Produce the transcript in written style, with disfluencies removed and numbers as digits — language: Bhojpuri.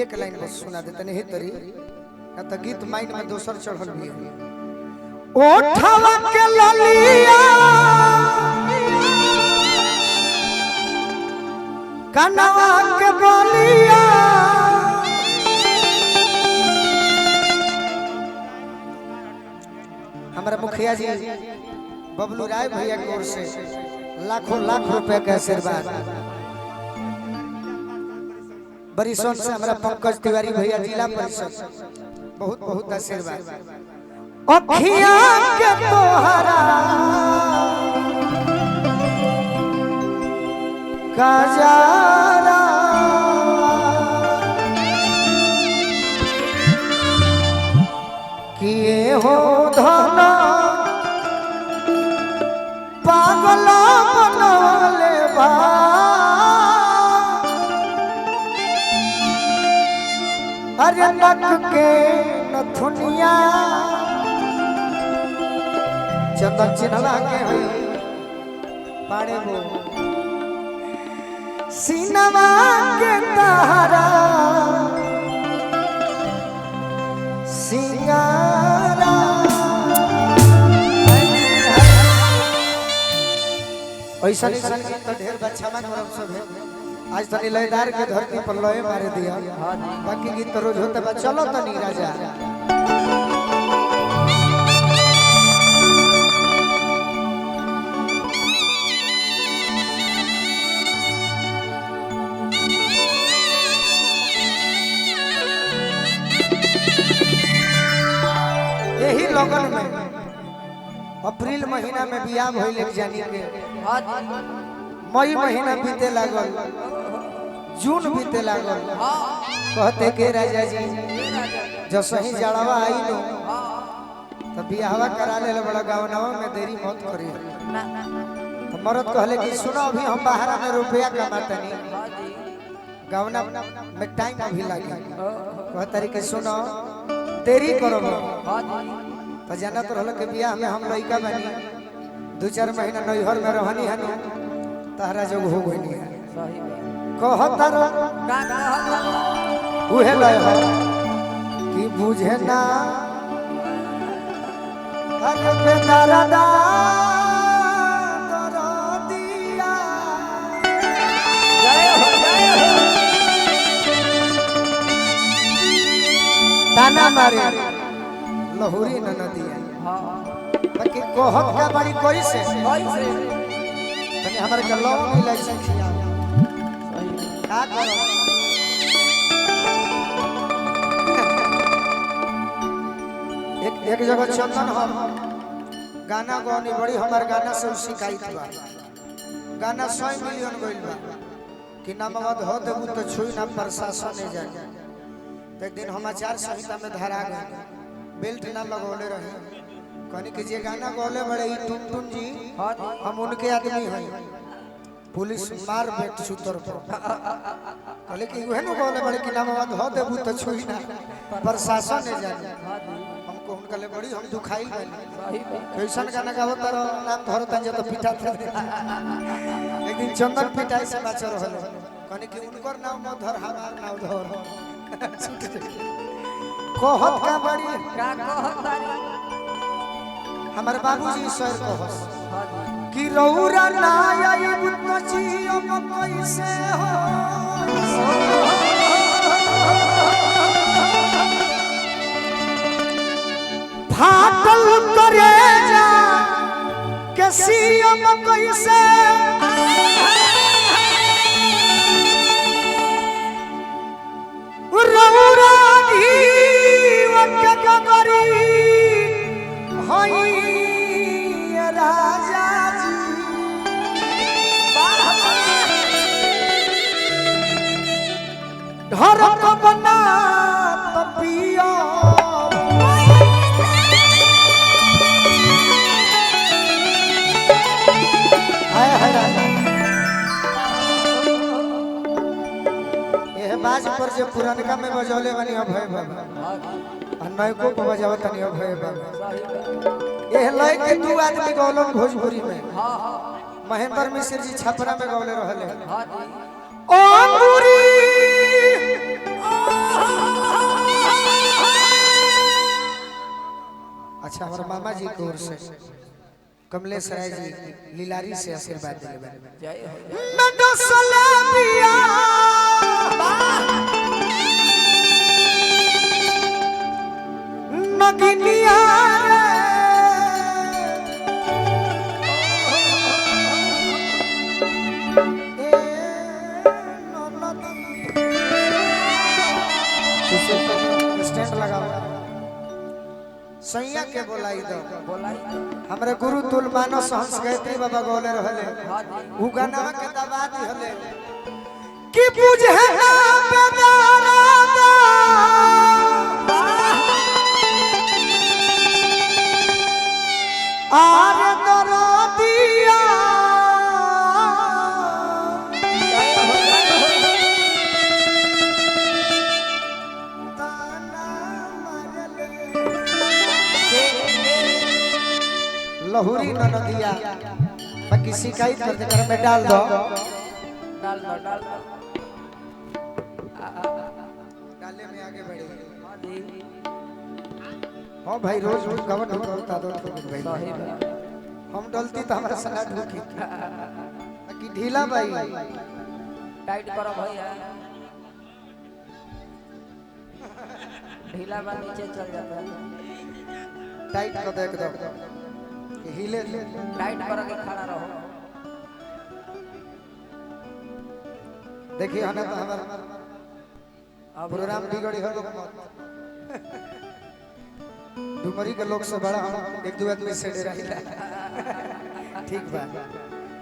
एक लाइन बस सुना देते नहीं तरी ना तो गीत माइंड में दोसर चढ़ल भी है। ओठवा के ललिया कनवा के बोलिया हमारे मुखिया जी बबलू राय भैया की ओर से लाखों लाख रुपए का आशीर्वाद। बरिसों से हमारा पंकज तिवारी भैया जिला परिषद बहुत बहुत आशीर्वाद। अखिया के तोहरा काजारा किए हो धना पागल बनवले बा अरे नक के नथुनिया चंदन चिन्हला के है पाड़े वो सीनवा के तारा सिंगारा ऐसा नहीं तो ढेर बच्चा मन और सब है। आज तनी लयदार के धरती पर लय मारे दिया बाकी गीत तो रोज होता है। चलो तनी राजा यही लगन में अप्रैल महीना में बियाह भइल एक जानी के मई महीना बीते लागल जून बीते लागल कहते के राजा जी जो सही जड़वा आई लो तो बियाहवा करा ले बड़ा गावनवा में देरी मत करी। तो मरद कहले कि सुनो अभी हम बाहर में रुपया कमाते नहीं गावना में टाइम अभी लगी कह तरीके सुनो देरी करो तो जाना तो रहल के बियाह में हम लइका बनी 2-4 महीना नैहर में रहनी है तहरा जग हो गई है कहतर उहे लय है कि बुझे ना अरे बेदरदा दरदिया जय हो ताना मारे लहुरी न नदिया बाकी कोहत का बड़ी कोई से तनी हमारे के लौ मिलै छै खिया का करो एक जगह चंदन हम गाना गौनी बड़ी हमार गाना से शिकायत बा गाना 100 मिलियन गइल बा कि नामवा धो देबू तो छुई ना प्रशासन ने जाए। तो एक दिन हम आचार संहिता में धरा गए बेल्ट ना लगौले रहे कहनी कि जे गाना गौले बड़े टुनटुन जी हम उनके आदमी हैं पुलिस मार बेट सूतर पर कहले कि वह न गौले बड़े कि नाम धो देबू तो छुई ना प्रशासन ने जाने हमको उनका ले बड़ी हम दुखाई गए कैसन गाना गावत तारो नाम धरो तंजे तो पिटा एक दिन चंदन पिटाई से बाच रहल कहनी कि उनकर नाम न धर हमार नाम धर कहत का बड़ी का कहत बारी हमारे बाबूजी सर कहस कि रौरा ना आई बुत जियो कैसे हो फाटल करे जा कैसियो कैसे रौरा राजा जी घर को बना पिया बाज पर जो पुरनका में बजौले बनी अभय बाबा नयको को बजावत तनी अभय बाबा ये लय के 2 आदमी गौलन भोजपुरी में महेंद्र मिश्र जी छपरा में गौले रहले अंगूरी मामा जी की ओर से कमलेश राय जी लीलारी से आशीर्वाद दिले जय हो नगिनिया स्टैंड लगाओ सैया के बोलाई दो बोलाई हमरे गुरु तुल मानस हंस गायत्री बाबा गोले रहले उ गाना के दबा दी हले कि बुझे ना बेदारा दा आर दरदिया लहुरी ननदिया बाकी शिकायत करते कर में डाल दो डाले में आगे बढ़े हाँ भाई रोज रोज कवर ढुकता दो भाई हम डलती तो हमारा सलाह ढुकी बाकी ढीला भाई टाइट करो भैया ढीला बा नीचे चल जाता है टाइट कर दो एकदम हिले टाइट करो के खड़ा रहो देखिए हमें तो हमारा प्रोग्राम बिगड़ी हो डुमरी के लोग से बड़ा हम एक दो आदमी से डराइला ठीक बा